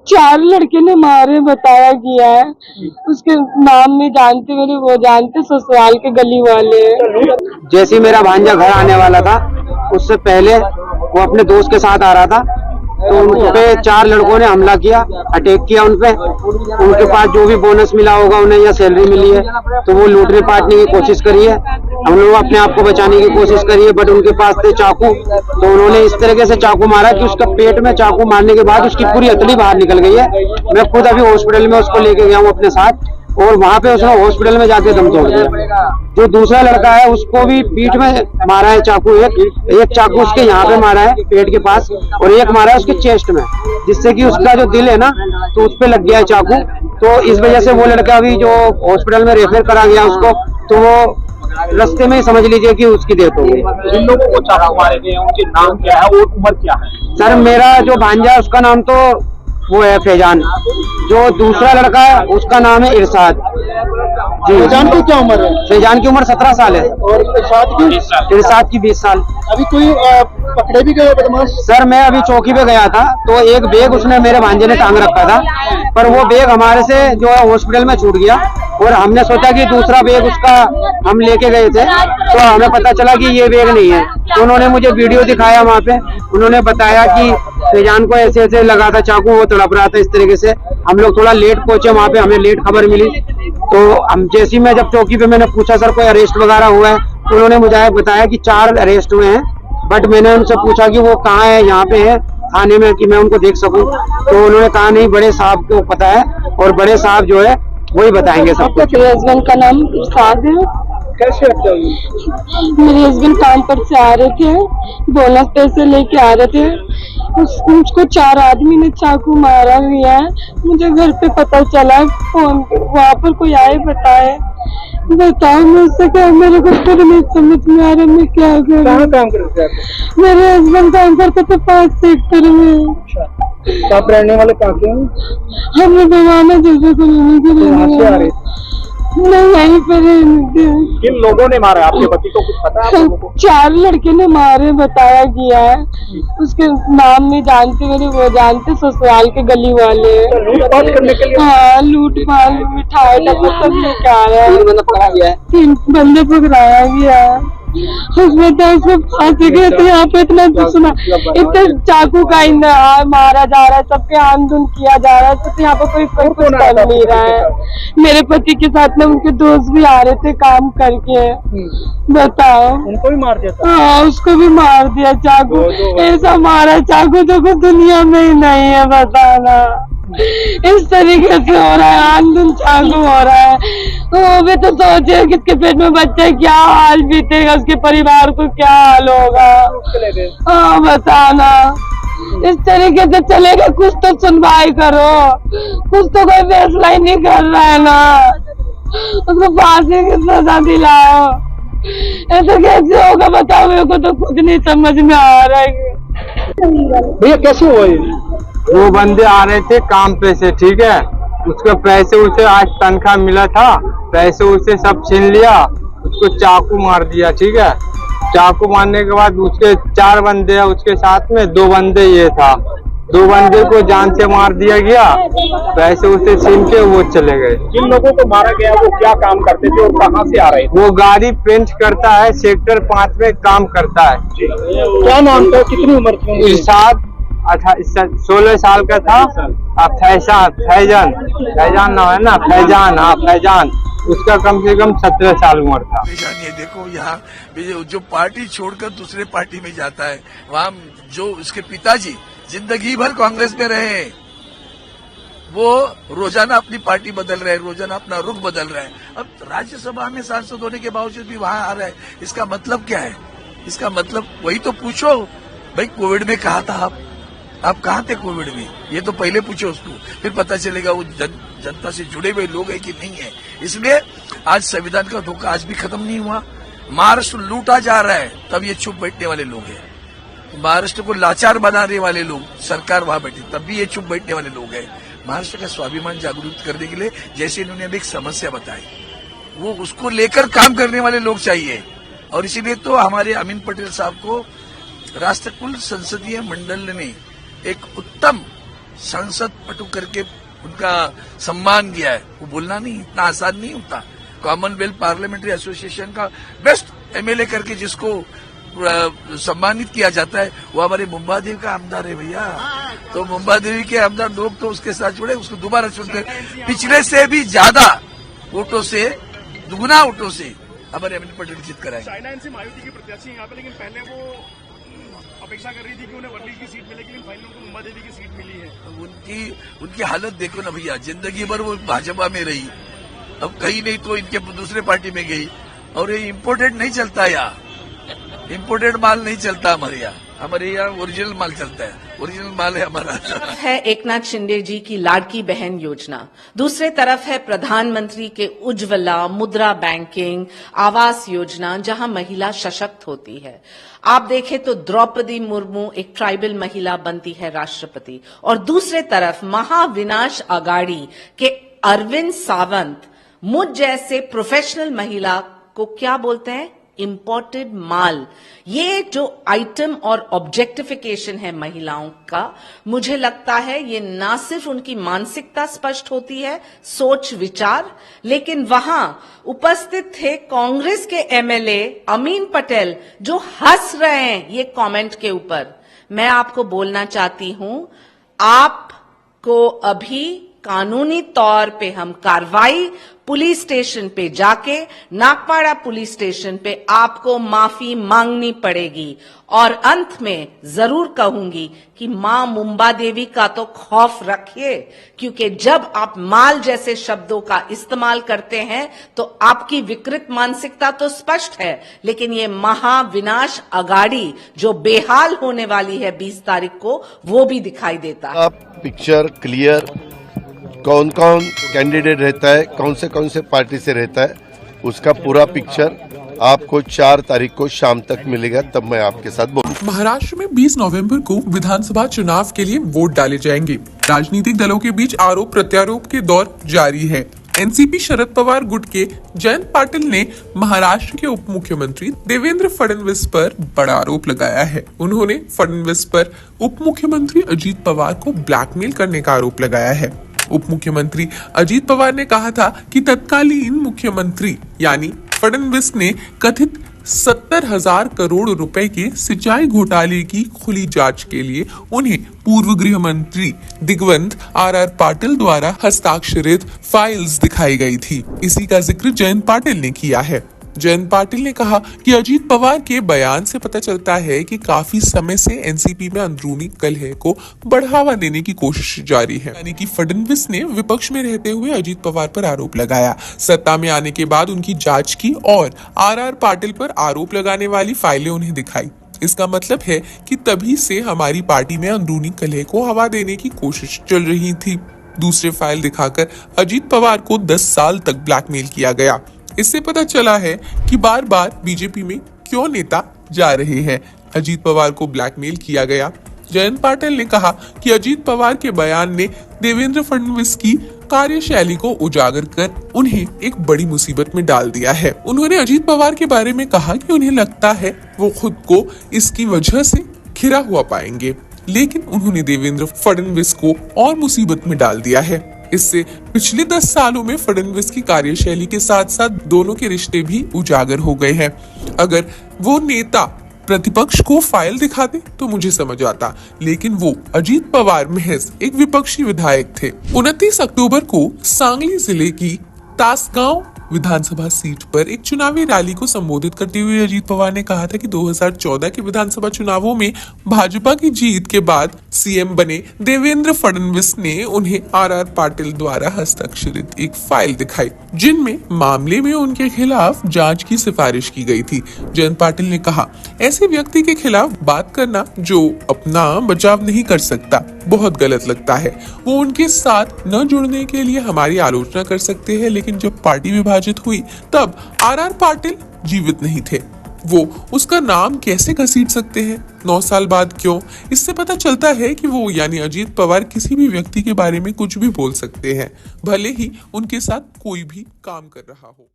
4 लड़के ने मारे बताया गया है। उसके नाम नहीं जानते, मेरे वो जानते ससुराल के गली वाले। जैसे ही मेरा भांजा घर आने वाला था उससे पहले वो अपने दोस्त के साथ आ रहा था, तो उन पे 4 लड़कों ने हमला किया, अटैक किया उन पे। उनके पास जो भी बोनस मिला होगा उन्हें या सैलरी मिली है तो वो लूटने पाटने की कोशिश करी है। हम लोग अपने आप को बचाने की कोशिश करी है, बट उनके पास थे चाकू, तो उन्होंने इस तरीके से चाकू मारा कि उसका पेट में चाकू मारने के बाद उसकी पूरी हथेली बाहर निकल गई है। मैं खुद अभी हॉस्पिटल में उसको लेके गया हूँ अपने साथ, और वहाँ पे उसने हॉस्पिटल में जाके दम तोड़ दिया। जो दूसरा लड़का है उसको भी पीठ में मारा है चाकू, एक चाकू उसके यहाँ पे मारा है पेट के पास, और एक मारा है उसके चेस्ट में, जिससे कि उसका जो दिल है ना तो उस पे लग गया है चाकू। तो इस वजह से वो लड़का भी जो हॉस्पिटल में रेफर करा गया उसको, तो वो रास्ते में समझ लीजिए कि उसकी डेथ हो गई। जिन लोगों को चाकू मारे गए उनके नाम क्या है और उम्र क्या है? सर मेरा जो भांजा है उसका नाम तो वो है फैजान, जो दूसरा लड़का है उसका नाम है इरशाद। जी, फैजान की क्या उम्र है? फैजान की उम्र 17 साल है और इरशाद की 20 साल। अभी कोई पकड़े भी गए बदमाश? सर मैं अभी चौकी पे गया था तो एक बैग उसने मेरे भांजे ने टांग रखा था, पर वो बैग हमारे से जो है हॉस्पिटल में छूट गया, और हमने सोचा कि दूसरा बैग उसका हम लेके गए थे, तो हमें पता चला कि ये बैग नहीं है। तो उन्होंने मुझे वीडियो दिखाया वहाँ पे, उन्होंने बताया कि फैजान को ऐसे ऐसे लगा था चाकू, वो तड़प रहा था इस तरीके से। हम लोग थोड़ा लेट पहुंचे वहाँ पे, हमें लेट खबर मिली, तो हम जैसे ही मैं जब चौकी पे मैंने पूछा सर कोई अरेस्ट वगैरह हुआ है, तो उन्होंने मुझे बताया कि 4 अरेस्ट हुए हैं। बट मैंने उनसे पूछा कि वो कहाँ है, यहाँ पे है थाने में, कि मैं उनको देख सकूं, तो उन्होंने कहा नहीं बड़े साहब को पता है, और बड़े साहब जो है वही बताएंगे सब कुछ। मेरे हस्बैंड का नाम इरशाद है। कैसे हत्या हुई? मेरे हस्बैंड काम पर से आ रहे थे, बोनस पैसे लेके आ रहे थे, मुझको 4 आदमी ने चाकू मारा गया है। मुझे घर पे पता चला, फोन वहाँ पर कोई आए बताए, बताओ मुझसे क्या, मेरे को खुद नहीं समझ में आ रहा मैं क्या करूं। कहाँ काम करते थे? मेरे हस्बैंड काम करते थे 5 सेक्टर में। तो आप रहने वाले कहाँ के हैं? हम भगवाना जैसे को लेने के लिए कहाँ से आ रहे? नहीं यहीं पर किन लोगों ने मारा? आपके पति को कुछ पता है? 4 लड़के ने मारे बताया गया है। उसके नाम नहीं जानते, मेरे वो जानते ससुराल के गली वाले। लूटपाट करने के लिए? हाँ लूटपाट, मिठाई डब्बा सब लेके आया है। 3 बंदे पकड़ा गया है। 3 बंदे पकड़ाया गया है। उसमें तो उसको फांसी गए थे। यहाँ पे इतना सुना, इतना चाकू का मारा जा रहा है, सबके आंदोलन किया जा रहा है, तो यहाँ पे कोई कुछ कर नहीं रहा है। मेरे पति के साथ में उनके दोस्त भी आ रहे थे काम करके। बताओ, उनको भी मार दिया था? हाँ उसको भी मार दिया चाकू। ऐसा मारा चाकू तो कुछ दुनिया में ही नहीं है, बताना। इस तरीके से हो रहा है, आंदोलन चालू हो रहा है। वो भी तो सोचे किसके पेट में बच्चा है, क्या हाल बीतेगा, उसके परिवार को क्या हाल होगा। हाँ बताना, इस तरीके से चलेगा? कुछ तो सुनवाई करो, कुछ तो कोई फैसला ही नहीं कर रहा है ना। उसको फांसी की सजा दिलाओ, ऐसा कैसे होगा बताओ, मेरे को तो कुछ नहीं समझ में आ रहा है। भैया कैसे हुआ ये? 2 बंदे आ रहे थे काम पे से, ठीक है, उसके पैसे उसे आज तनख्वाह मिला था, पैसे उसे सब छीन लिया, उसको चाकू मार दिया, ठीक है। चाकू मारने के बाद उसके 4 बंदे हैं उसके साथ में, 2 बंदे ये था, 2 बंदे को जान से मार दिया गया, पैसे उसे छीन के वो चले गए। जिन लोगों को मारा गया वो क्या काम करते थे और कहाँ से आ रहे थे? वो गाड़ी पेंट करता है, सेक्टर 5 में काम करता है। क्या नाम था, कितनी उम्र थी? इरशाद 16 साल का था। फैजान नाम है ना, फैजान, हाँ फैजान, उसका कम से कम 17 साल उम्र था। ये देखो यहाँ जो पार्टी छोड़कर दूसरे पार्टी में जाता है, वहाँ जो उसके पिताजी जिंदगी भर कांग्रेस में रहे, वो रोजाना अपनी पार्टी बदल रहे हैं, रोजाना अपना रुख बदल रहे हैं। अब राज्यसभा में सांसद होने के बावजूद भी वहां आ रहा है, इसका मतलब क्या है? इसका मतलब वही तो पूछो भाई, कोविड में कहा था आप कहाँ थे कोविड में? ये तो पहले पूछो उसको, फिर पता चलेगा वो जनता से जुड़े हुए लोग हैं कि नहीं है। इसलिए आज संविधान का धोखा आज भी खत्म नहीं हुआ। महाराष्ट्र लूटा जा रहा है, तब ये चुप बैठने वाले लोग हैं। महाराष्ट्र को लाचार बनाने वाले लोग, सरकार वहां बैठी, तब भी ये चुप बैठने वाले लोग हैं। महाराष्ट्र का स्वाभिमान जागरूक करने के लिए, जैसे इन्होंने अभी एक समस्या बताई, वो उसको लेकर काम करने वाले लोग चाहिए। और इसीलिए तो हमारे अमीन पटेल साहब को राष्ट्रकुल संसदीय मंडल ने एक उत्तम संसद पटु करके उनका सम्मान किया है, वो बोलना नहीं इतना आसान नहीं होता। कॉमनवेल्थ पार्लियामेंट्री एसोसिएशन का बेस्ट एमएलए करके जिसको सम्मानित किया जाता है वो हमारे मुंबा देवी का आमदार है भैया। तो मुंबा देवी के आमदार लोग तो उसके साथ जुड़े, उसको दोबारा चुनकर पिछले से भी ज्यादा वोटों से, दुगुना वोटों से हमारे अमित पटेल जीत कराएंगे। चाइना इनसे मायावती की प्रत्याशी यहाँ पे, लेकिन पहले वो अपेक्षा कर रही थी कि उन्हें वर्ली की सीट मिलेगी, लेकिन फाइनल उनको मुंबा देवी की सीट मिली है। उनकी हालत देखो ना भैया, जिंदगी भर वो भाजपा में रही, अब कहीं नहीं तो इनके दूसरे पार्टी में गई। और ये इम्पोर्टेड नहीं चलता, यहाँ इम्पोर्टेड माल नहीं चलता हमारे यहाँ ओरिजिनल माल चलता है, ओरिजिनल माल है हमारा। है एकनाथ शिंदे जी की लाडकी बहन योजना, दूसरे तरफ है प्रधानमंत्री के उज्ज्वला, मुद्रा बैंकिंग, आवास योजना, जहां महिला सशक्त होती है। आप देखें तो द्रौपदी मुर्मू एक ट्राइबल महिला बनती है राष्ट्रपति, और दूसरे तरफ महाविनाश अगाड़ी के अरविंद सावंत मुझ जैसे प्रोफेशनल महिला को क्या बोलते हैं, इंपोर्टेड माल। ये जो आइटम और ऑब्जेक्टिफिकेशन है महिलाओं का, मुझे लगता है ये ना सिर्फ उनकी मानसिकता स्पष्ट होती है, सोच विचार, लेकिन वहां उपस्थित थे कांग्रेस के एमएलए अमीन पटेल जो हंस रहे हैं ये कमेंट के ऊपर। मैं आपको बोलना चाहती हूं, आपको अभी कानूनी तौर पे हम कार्रवाई पुलिस स्टेशन पे जाके, नागपाड़ा पुलिस स्टेशन पे आपको माफी मांगनी पड़ेगी। और अंत में जरूर कहूंगी कि मां मुंबा देवी का तो खौफ रखिए, क्योंकि जब आप माल जैसे शब्दों का इस्तेमाल करते हैं तो आपकी विकृत मानसिकता तो स्पष्ट है, लेकिन ये महाविनाश अगाड़ी जो बेहाल होने वाली है 20 तारीख को, वो भी दिखाई देता है। पिक्चर क्लियर, कौन कौन कैंडिडेट रहता है, कौन से पार्टी से रहता है, उसका पूरा पिक्चर आपको 4 तारीख को शाम तक मिलेगा, तब मैं आपके साथ बोलूंगा। महाराष्ट्र में 20 नवंबर को विधानसभा चुनाव के लिए वोट डाले जाएंगे। राजनीतिक दलों के बीच आरोप प्रत्यारोप के दौर जारी है। एनसीपी शरद पवार गुट के जयंत पाटिल ने महाराष्ट्र के उप मुख्यमंत्री देवेंद्र फडणवीस पर बड़ा आरोप लगाया है। उन्होंने फडणवीस पर उप मुख्यमंत्री अजीत पवार को ब्लैकमेल करने का आरोप लगाया है। उप मुख्यमंत्री अजीत पवार ने कहा था कि तत्कालीन मुख्यमंत्री यानी फडणवीस ने कथित 70,000 करोड़ रुपए के सिंचाई घोटाले की खुली जांच के लिए उन्हें पूर्व गृह मंत्री दिग्वंत आर पाटिल द्वारा हस्ताक्षरित फाइल्स दिखाई गई थी। इसी का जिक्र जयंत पाटिल ने किया है। जयंत पाटिल ने कहा कि अजीत पवार के बयान से पता चलता है कि काफी समय से एनसीपी में अंदरूनी कलह को बढ़ावा देने की कोशिश जारी है। यानी कि फडणवीस ने विपक्ष में रहते हुए अजीत पवार पर आरोप लगाया, सत्ता में आने के बाद उनकी जांच की और आर पाटिल पर आरोप लगाने वाली फाइलें उन्हें दिखाई। इसका मतलब है कि तभी से हमारी पार्टी में अंदरूनी कलह को हवा देने की कोशिश चल रही थी। दूसरे फाइल दिखाकर अजीत पवार को 10 साल तक ब्लैकमेल किया गया। इससे पता चला है कि बार बार बीजेपी में क्यों नेता जा रहे हैं। अजीत पवार को ब्लैकमेल किया गया। जयंत पाटिल ने कहा कि अजीत पवार के बयान ने देवेंद्र फडणवीस की कार्यशैली को उजागर कर उन्हें एक बड़ी मुसीबत में डाल दिया है। उन्होंने अजीत पवार के बारे में कहा कि उन्हें लगता है वो खुद को इसकी वजह से घिरा हुआ पाएंगे, लेकिन उन्होंने देवेंद्र फडणवीस को और मुसीबत में डाल दिया है। इससे पिछले 10 सालों में फडणवीस की कार्यशैली के साथ साथ दोनों के रिश्ते भी उजागर हो गए हैं। अगर वो नेता प्रतिपक्ष को फाइल दिखा दे तो मुझे समझ आता, लेकिन वो अजीत पवार महज एक विपक्षी विधायक थे। 29 अक्टूबर को सांगली जिले की तासगांव विधानसभा सीट पर एक चुनावी रैली को संबोधित करते हुए अजीत पवार ने कहा था कि 2014 के विधानसभा चुनावों में भाजपा की जीत के बाद सीएम बने देवेंद्र फडणवीस ने उन्हें आर पाटिल द्वारा हस्ताक्षरित एक फाइल दिखाई, जिनमें मामले में उनके खिलाफ जांच की सिफारिश की गई थी। जयंत पाटिल ने कहा, ऐसे व्यक्ति के खिलाफ बात करना जो अपना बचाव नहीं कर सकता बहुत गलत लगता है। वो उनके साथ न जुड़ने के लिए हमारी आलोचना कर सकते हैं, लेकिन जब पार्टी विभाजित हुई तब आर पाटिल जीवित नहीं थे। वो उसका नाम कैसे घसीट सकते हैं 9 साल बाद? क्यों? इससे पता चलता है कि वो यानी अजीत पवार किसी भी व्यक्ति के बारे में कुछ भी बोल सकते हैं, भले ही उनके साथ कोई भी काम कर रहा हो।